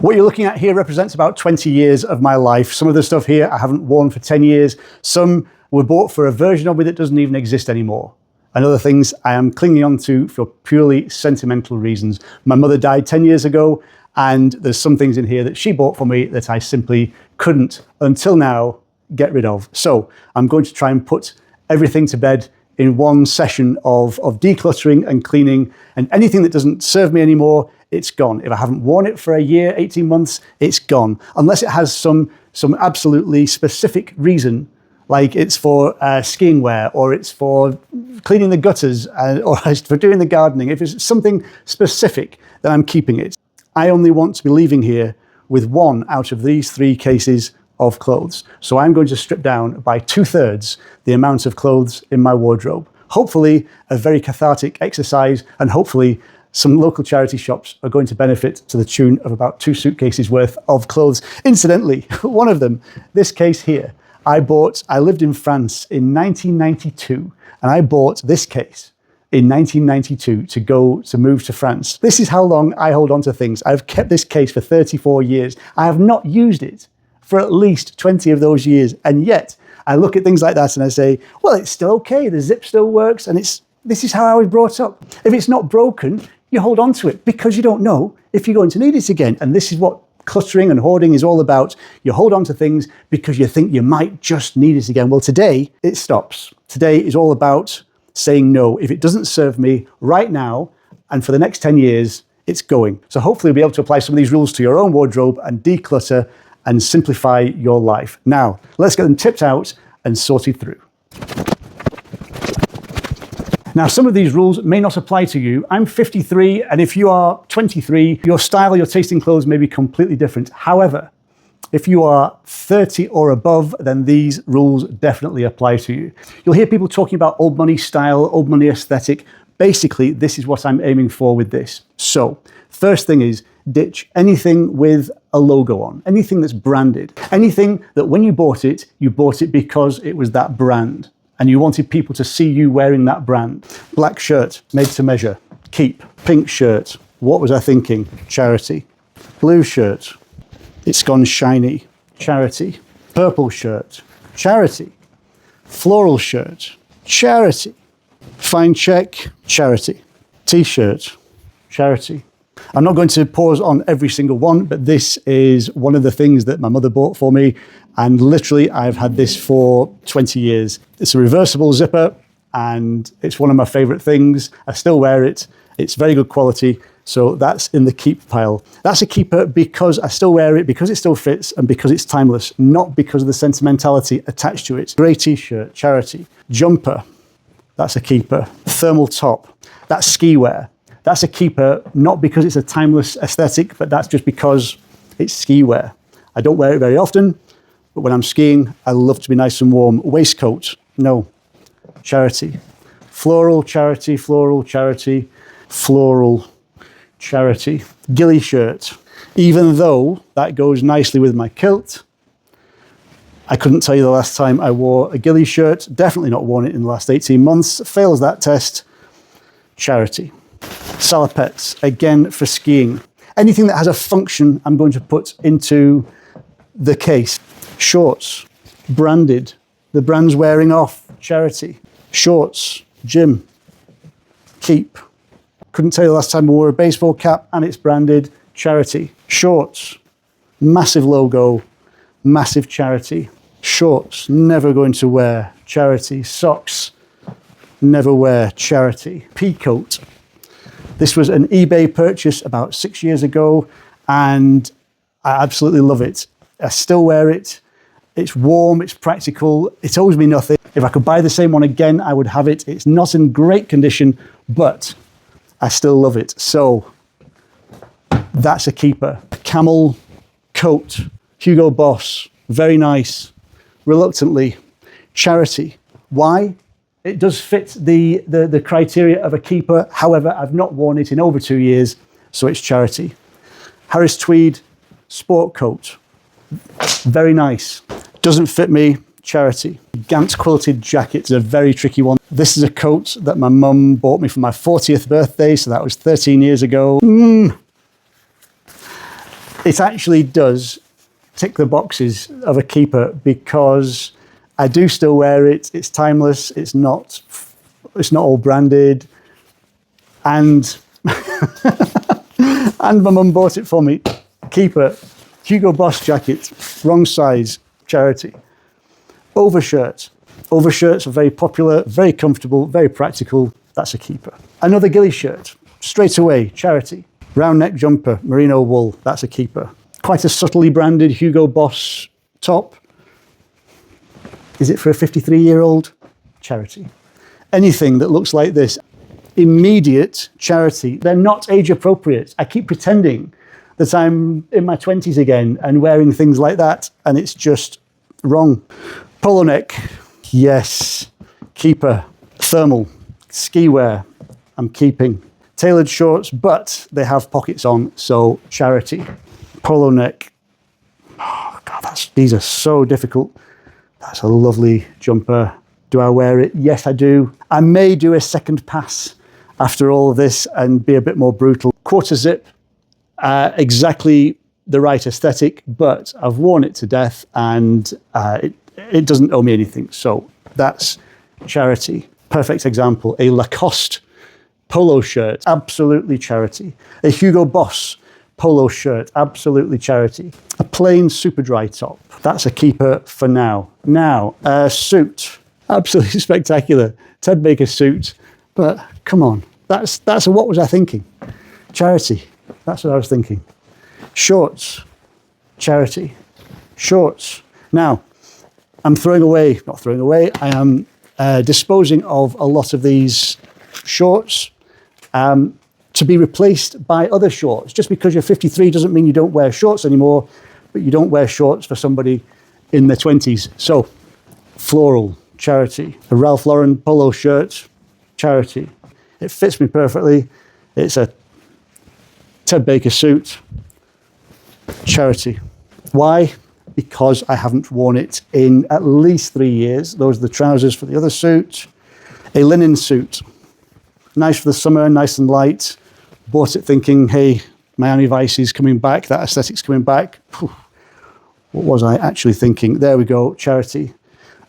What you're looking at here represents about 20 years of my life. Some of the stuff here I haven't worn for 10 years. Some were bought for a version of me that doesn't even exist anymore. And other things I am clinging on to for purely sentimental reasons. My mother died 10 years ago, and there's some things in here that she bought for me that I simply couldn't, until now, get rid of. So I'm going to try and put everything to bed in one session of decluttering and cleaning, and anything that doesn't serve me anymore, it's gone. If I haven't worn it for a year, 18 months, it's gone. Unless it has some absolutely specific reason, like it's for skiing wear, or it's for cleaning the gutters, or it's for doing the gardening. If it's something specific, then I'm keeping it. I only want to be leaving here with one out of these 3 cases of clothes. So I'm going to strip down by 2/3 the amount of clothes in my wardrobe. Hopefully a very cathartic exercise, and hopefully some local charity shops are going to benefit to the tune of about 2 suitcases worth of clothes. Incidentally, one of them, this case here, I lived in France in 1992, and I bought this case in 1992 to move to France. This is how long I hold on to things. I've kept this case for 34 years. I have not used it for at least 20 of those years. And yet I look at things like that and I say, well, it's still okay. The zip still works. And this is how I was brought up. If it's not broken, you hold on to it, because you don't know if you're going to need it again. And this is what cluttering and hoarding is all about. You hold on to things because you think you might just need it again. Well, today it stops. Today is all about saying no. If it doesn't serve me right now and for the next 10 years, it's going. So hopefully you'll be able to apply some of these rules to your own wardrobe and declutter and simplify your life. Now, let's get them tipped out and sorted through. Now, some of these rules may not apply to you. I'm 53, and if you are 23, your style, your taste in clothes may be completely different. However, if you are 30 or above, then these rules definitely apply to you. You'll hear people talking about old money style, old money aesthetic. Basically, this is what I'm aiming for with this. So, first thing is, ditch anything with a logo on, anything that's branded, anything that when you bought it because it was that brand and you wanted people to see you wearing that brand. Black shirt, made to measure, keep. Pink shirt, what was I thinking? Charity. Blue shirt, it's gone shiny, charity. Purple shirt, charity. Floral shirt, charity. Fine check, charity. T-shirt, charity. I'm not going to pause on every single one, but this is one of the things that my mother bought for me. And literally, I've had this for 20 years. It's a reversible zipper, and it's one of my favorite things. I still wear it. It's very good quality. So that's in the keep pile. That's a keeper because I still wear it, because it still fits, and because it's timeless, not because of the sentimentality attached to it. Grey t-shirt, charity. Jumper, that's a keeper. Thermal top, that's ski wear. That's a keeper, not because it's a timeless aesthetic, but that's just because it's ski wear. I don't wear it very often, but when I'm skiing, I love to be nice and warm. Waistcoat, no, charity. Floral, charity, floral, charity, floral, charity. Ghillie shirt, even though that goes nicely with my kilt. I couldn't tell you the last time I wore a ghillie shirt, definitely not worn it in the last 18 months, fails that test, charity. Salopettes, again for skiing. Anything that has a function, I'm going to put into the case. Shorts, branded. The brand's wearing off, charity. Shorts, gym, keep. Couldn't tell you the last time I wore a baseball cap and it's branded, charity. Shorts, massive logo, massive charity. Shorts, never going to wear, charity. Socks, never wear, charity. Pea coat. This was an eBay purchase about 6 years ago, and I absolutely love it. I still wear it. It's warm, it's practical, it owes me nothing. If I could buy the same one again, I would have it. It's not in great condition, but I still love it. So that's a keeper. Camel coat, Hugo Boss, very nice. Reluctantly, charity. Why? It does fit the criteria of a keeper. However, I've not worn it in over 2 years, so it's charity. Harris Tweed sport coat, very nice. Doesn't fit me, charity. Gant quilted jacket is a very tricky one. This is a coat that my mum bought me for my 40th birthday, so that was 13 years ago. it actually does tick the boxes of a keeper because I do still wear it. It's timeless. It's not all branded. And and my mum bought it for me. Keeper, Hugo Boss jacket, wrong size, charity. Overshirt. Overshirts are very popular, very comfortable, very practical. That's a keeper. Another ghillie shirt, straight away, charity. Round neck jumper, merino wool, that's a keeper. Quite a subtly branded Hugo Boss top. Is it for a 53-year-old? Charity. Anything that looks like this, immediate charity. They're not age appropriate. I keep pretending that I'm in my 20s again and wearing things like that, and it's just wrong. Polo neck, yes. Keeper. Thermal, ski wear, I'm keeping. Tailored shorts, but they have pockets on, so charity. Polo neck. Oh God, these are so difficult. That's a lovely jumper. Do I wear it? Yes, I do. I may do a second pass after all of this and be a bit more brutal. Quarter zip, exactly the right aesthetic, but I've worn it to death and it doesn't owe me anything. So that's charity. Perfect example, a Lacoste polo shirt, absolutely charity. A Hugo Boss polo shirt, absolutely charity. A plain super dry top, that's a keeper for now. Now, a suit, absolutely spectacular. Ted Baker suit, but come on, that's what was I thinking? Charity, that's what I was thinking. Shorts, charity. Shorts. Now, I'm I am disposing of a lot of these shorts to be replaced by other shorts. Just because you're 53 doesn't mean you don't wear shorts anymore, but you don't wear shorts for somebody in their 20s. So, floral, charity. A Ralph Lauren polo shirt, charity. It fits me perfectly. It's a Ted Baker suit, charity. Why? Because I haven't worn it in at least 3 years. Those are the trousers for the other suit. A linen suit. Nice for the summer, nice and light. Bought it thinking, hey, Miami Vice is coming back, that aesthetic's coming back. Whew. What was I actually thinking? There we go, charity.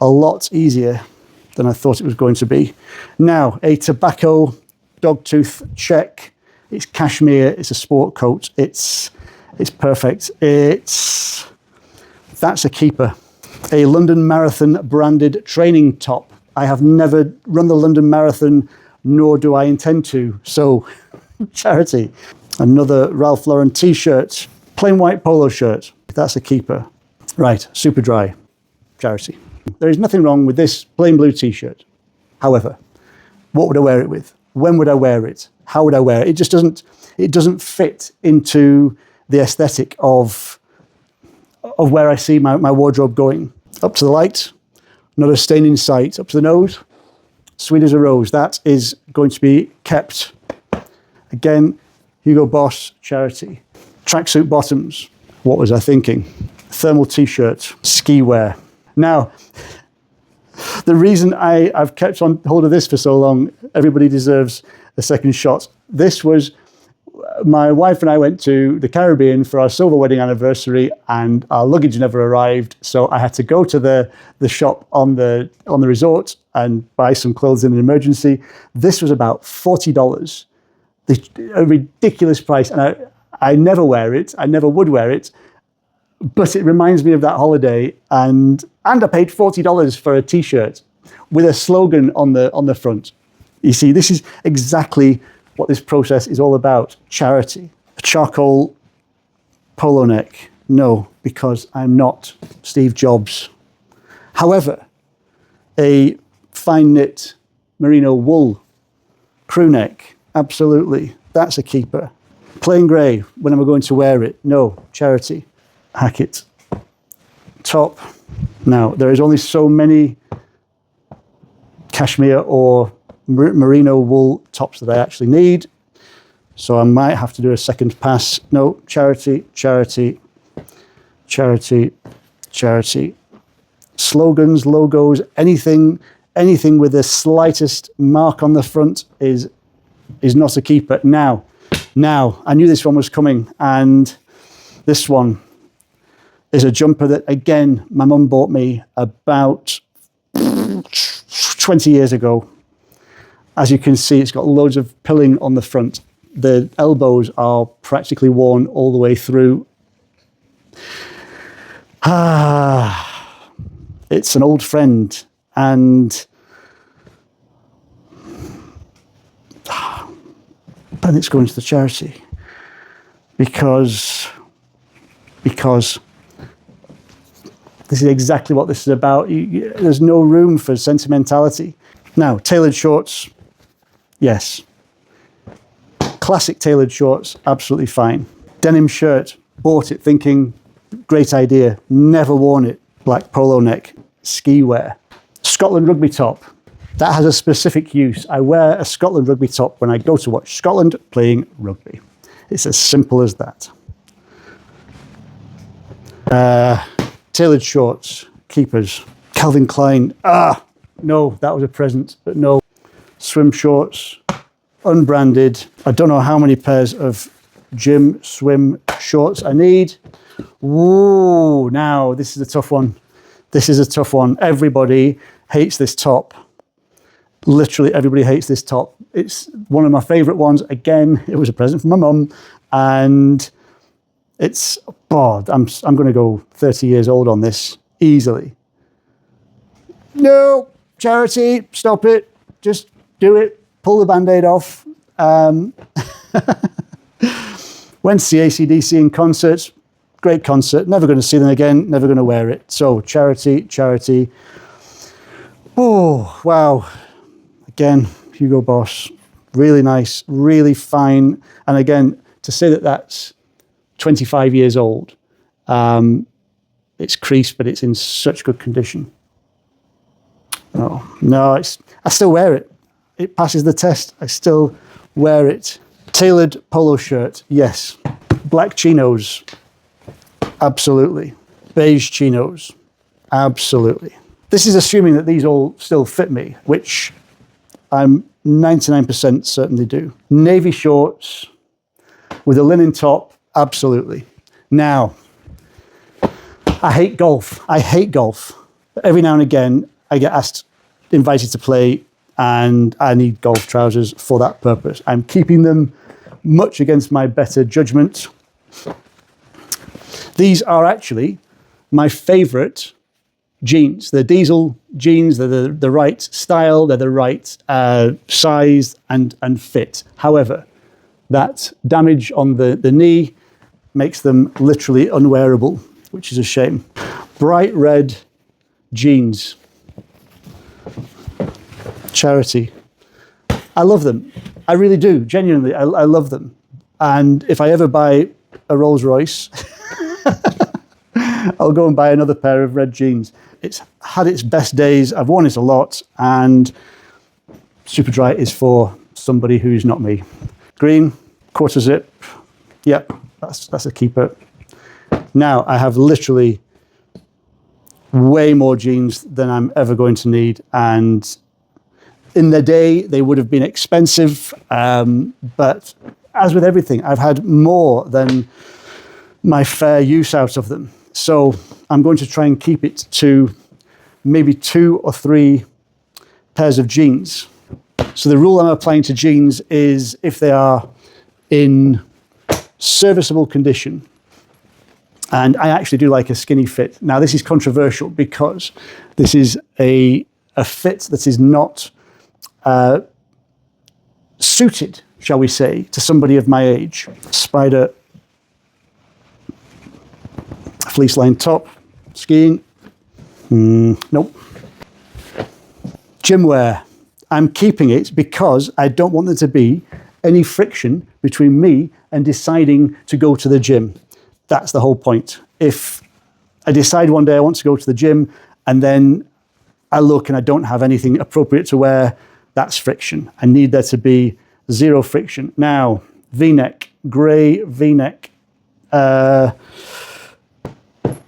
A lot easier than I thought it was going to be. Now, a tobacco dogtooth check. It's cashmere, it's a sport coat. It's perfect. That's a keeper. A London Marathon branded training top. I have never run the London Marathon, nor do I intend to. So, charity. Another Ralph Lauren t-shirt. Plain white polo shirt. That's a keeper. Right, super dry. Charity. There is nothing wrong with this plain blue t-shirt. However, what would I wear it with? When would I wear it? How would I wear it? It doesn't fit into the aesthetic of where I see my wardrobe going. Up to the light, not a stain in sight. Up to the nose, sweet as a rose. That is going to be kept. Again, Hugo Boss, charity. Tracksuit bottoms. What was I thinking? Thermal t-shirt, ski wear. Now, the reason I've kept on hold of this for so long, everybody deserves a second shot. This was, my wife and I went to the Caribbean for our silver wedding anniversary and our luggage never arrived. So I had to go to the shop on the resort and buy some clothes in an emergency. This was about $40, a ridiculous price. And I never wear it. I never would wear it. But it reminds me of that holiday, and I paid $40 for a t-shirt with a slogan on the front. You see, this is exactly what this process is all about. Charity. A charcoal polo neck. No, because I'm not Steve Jobs. However, a fine knit merino wool crew neck. Absolutely. That's a keeper. Plain grey. When am I going to wear it? No, charity. Hackett top. Now, there is only so many cashmere or merino wool tops that I actually need. So I might have to do a second pass. No, charity, charity, charity, charity. Slogans, logos, anything with the slightest mark on the front is not a keeper. Now, I knew this one was coming, and This one is a jumper that, again, my mum bought me about 20 years ago. As you can see, it's got loads of pilling on the front. The elbows are practically worn all the way through. It's an old friend, and it's going to the charity because this is exactly what this is about. There's no room for sentimentality. Now, tailored shorts, yes. Classic tailored shorts, absolutely fine. Denim shirt, bought it thinking, great idea, never worn it. Black polo neck, ski wear. Scotland rugby top, that has a specific use. I wear a Scotland rugby top when I go to watch Scotland playing rugby. It's as simple as that. Tailored shorts, keepers. Calvin Klein, no, that was a present, but no. Swim shorts, unbranded. I don't know how many pairs of gym swim shorts I need. Whoa, now this is a tough one. This is a tough one. Everybody hates this top. Literally everybody hates this top. It's one of my favorite ones. Again, it was a present from my mum, and it's, I'm going to go 30 years old on this easily. No, charity, stop it. Just do it. Pull the Band-Aid off. Went to see AC/DC in concert. Great concert. Never going to see them again. Never going to wear it. So charity. Oh, wow. Again, Hugo Boss. Really nice, really fine. And again, to say that that's 25 years old, it's creased, but it's in such good condition. No, I still wear it. It passes the test. I still wear it. Tailored polo shirt, yes. Black chinos, absolutely. Beige chinos, absolutely. This is assuming that these all still fit me, which I'm 99% certainly do. Navy shorts with a linen top, absolutely. Now, I hate golf. But every now and again, I get invited to play, and I need golf trousers for that purpose. I'm keeping them much against my better judgment. These are actually my favorite jeans. They're diesel jeans. They're the right style. They're the right size and fit. However, that damage on the knee makes them literally unwearable, which is a shame. Bright red jeans. Charity. I love them. I really do. Genuinely, I love them. And if I ever buy a Rolls Royce, I'll go and buy another pair of red jeans. It's had its best days. I've worn it a lot, and super dry is for somebody who's not me. Green, quarter zip. Yep, that's a keeper. Now I have literally way more jeans than I'm ever going to need, and in the day they would have been expensive, but as with everything, I've had more than my fair use out of them. So I'm going to try and keep it to maybe 2 or 3 pairs of jeans. So the rule I'm applying to jeans is if they are in serviceable condition, and I actually do like a skinny fit. Now this is controversial because this is a fit that is not suited, shall we say, to somebody of my age. Spider fleece line top, skiing, nope. Gym wear, I'm keeping it because I don't want there to be any friction between me and deciding to go to the gym. That's the whole point. If I decide one day I want to go to the gym and then I look and I don't have anything appropriate to wear, that's friction. I need there to be 0 friction. Now, V-neck, grey V-neck,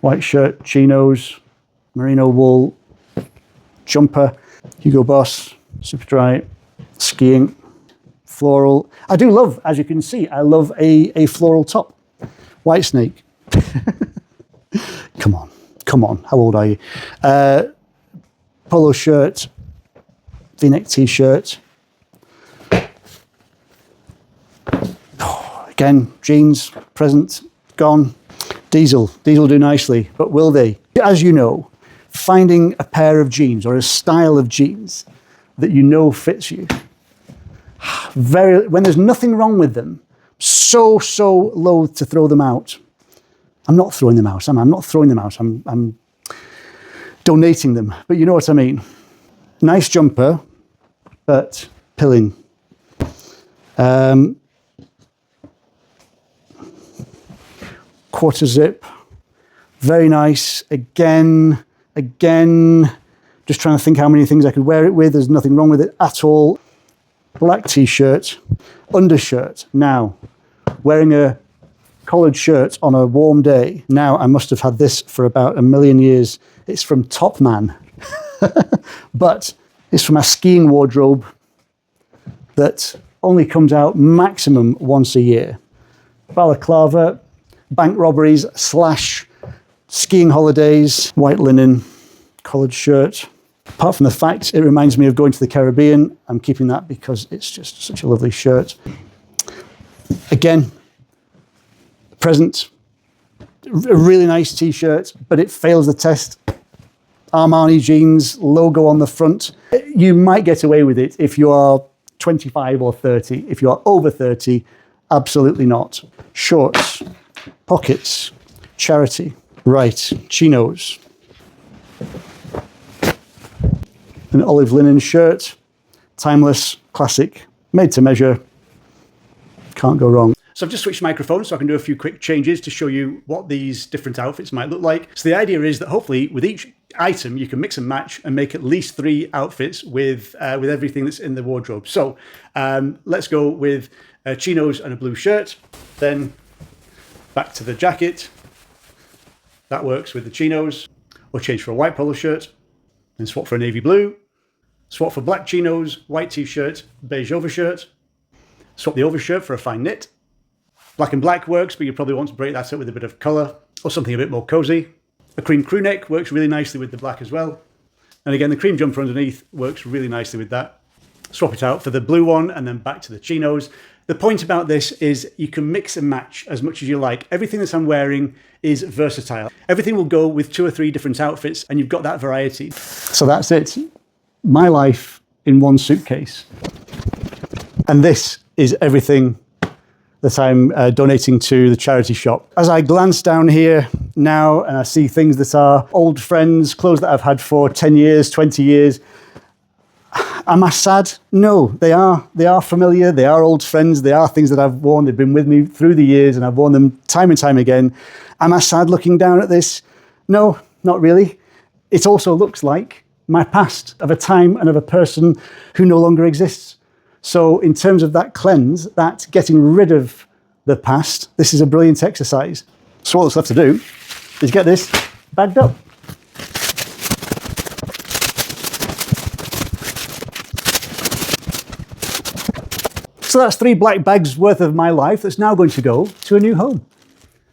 white shirt, chinos, merino wool, jumper, Hugo Boss, super dry, skiing, floral. I do love, as you can see, I love a floral top. White snake, Come on, come on. How old are you? Polo shirt, V-neck t-shirt. Again, jeans, present, gone. Diesel do nicely, but will they? As you know, finding a pair of jeans or a style of jeans that you know fits you, when there's nothing wrong with them, so loath to throw them out. I'm not throwing them out, I'm not throwing them out, I'm donating them, but you know what I mean. Nice jumper, but pilling. Quarter zip, very nice. Again, just trying to think how many things I could wear it with. There's nothing wrong with it at all. Black t-shirt, undershirt. Now, wearing a collared shirt on a warm day. Now, I must have had this for about a million years. It's from Top Man, but it's from a skiing wardrobe that only comes out maximum once a year. Balaclava, bank robberies / skiing holidays, white linen, collared shirt. Apart from the fact it reminds me of going to the Caribbean, I'm keeping that because it's just such a lovely shirt. Again, present, a really nice t-shirt, but it fails the test. Armani jeans, logo on the front. You might get away with it if you are 25 or 30. If you are over 30, absolutely not. Shorts, pockets, charity. Right, chinos. An olive linen shirt, timeless, classic, made to measure, can't go wrong. So I've just switched microphones so I can do a few quick changes to show you what these different outfits might look like. So the idea is that hopefully with each item you can mix and match and make at least 3 outfits with everything that's in the wardrobe. So let's go with chinos and a blue shirt, then back to the jacket. That works with the chinos. Or change for a white polo shirt, then swap for a navy blue, swap for black chinos, white t-shirt, beige overshirt, swap the overshirt for a fine knit. Black and black works, but you probably want to break that up with a bit of colour or something a bit more cozy. A cream crew neck works really nicely with the black as well. And again, the cream jumper underneath works really nicely with that. Swap it out for the blue one and then back to the chinos. The point about this is you can mix and match as much as you like. Everything that I'm wearing is versatile. Everything will go with 2 or 3 different outfits and you've got that variety. So that's it. My life in one suitcase. And this is everything that I'm donating to the charity shop. As I glance down here now and I see things that are old friends, clothes that I've had for 10 years, 20 years, am I sad? No, they are familiar, they are old friends, they are things that I've worn, they've been with me through the years and I've worn them time and time again. Am I sad looking down at this? No, not really. It also looks like my past of a time and of a person who no longer exists. So in terms of that cleanse, that getting rid of the past, this is a brilliant exercise. So all that's left to do is get this bagged up. So that's 3 black bags worth of my life that's now going to go to a new home.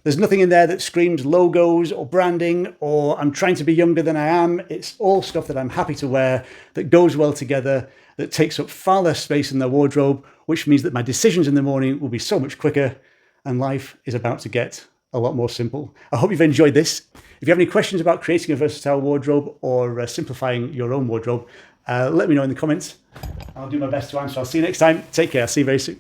There's nothing in there that screams logos or branding or I'm trying to be younger than I am. It's all stuff that I'm happy to wear, that goes well together, that takes up far less space in the wardrobe, which means that my decisions in the morning will be so much quicker and life is about to get a lot more simple. I hope you've enjoyed this. If you have any questions about creating a versatile wardrobe or simplifying your own wardrobe, let me know in the comments. I'll do my best to answer. I'll see you next time. Take care. I'll see you very soon.